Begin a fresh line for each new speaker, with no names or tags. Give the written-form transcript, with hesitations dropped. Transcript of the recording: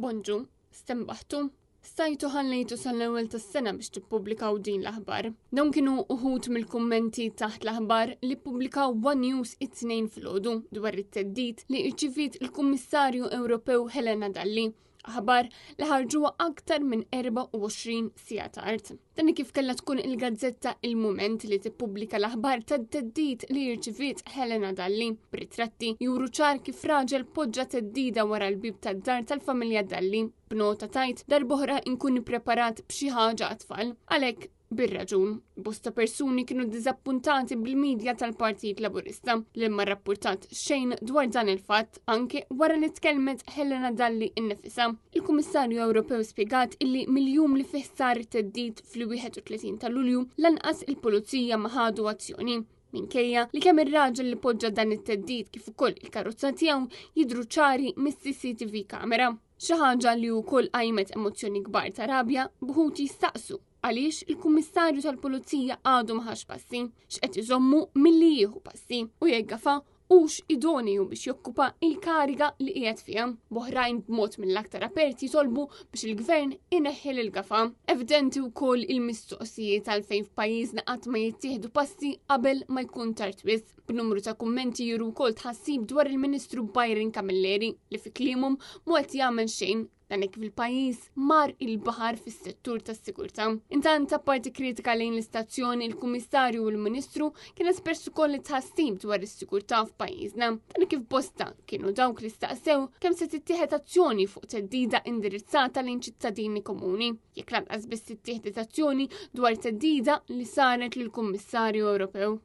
Bonġu, stembaħtu, stajtu ħallejtu sal-ewwel tas-sena biex tippubblikaw din l-aħbar. Dawn kienu uħud mill-kummenti taħt l-aħbar li ppubblikaw One News it-tnejn filgħodu dwar it-teddid li rċiviet il-Kummissarju Ewropew Helena Dalli, aħbar li ħarġuha aktar minn 24 siegħa tard. Dan kif kellha tkun il-gazzetta Il-Mument li tippubblika l-aħbar tad-teddid li rċiviet Helena Dalli. B'ritratti juru ċar kif raġel poġġa teddida wara l-bib tad-dar tal-familja Dalli. B'nota tajt darb'oħra inkun ippreparat b'xi ħaġa għat-tfal. Għalhekk bir-raġun, bosta persuni kienu diżappuntati bil-medja tal-Partit Laburista li ma rrappurtat xejn dwar dan il-fatt anke wara li tkellmet Helena Dalli innifisha. Il-Kummissarju Ewropew spjegat illi mill-jum li fih sar it-teddid fl-31 ta' Lulju lanqas il-Pulizija ma ħadu azzjoni. Minkejja li kemm ir-raġel li poġġa dan it-teddid kif ukoll il-karozza tiegħu jidhru ċari mis-CCTV kamera. Xi ħaġa li wkoll qajmet emozzjoni kbar ta' rabja b'ħud jistaqsu għaliex il-Kummissarju tal-Pulizija għadu maħax passi, x'qed iżommu milli jieħu passi u jekk gafa hux idoniju biex jokkupa il-kariga li qiegħed fiha. Boħrajn b'mod mill-aktar aperti jitolbu biex il-Gvern ineħħel il-gafa. Evidenti wkoll il-mistoqsijiet għalfejn f'pajjiżna qatt ma jittieħdu passi qabel ma jkun tard wisq. B'numru ta' kummenti juru wkoll tħassib dwar il-Ministru Byron Camilleri li fi kliemuhom mu qed jagħmel xejn dan kif il-pajjiż mar il-baħar fis-settur tas-sigurtà. Intant apparti kritika lejn l-istazzjoni, il-Kummissarju u l-Ministru kien espress ukoll tħassib dwar is-sigurtà f'pajjiżna. Dan kif bosta kienu dawk li staqsew kemm se tittieħed azzjoni fuq teddida indirizzata lejn ċittadini komuni. Jekk lanqas biss tittieħed azzjoni dwar teddida li saret lill-Kummissarju Ewropew.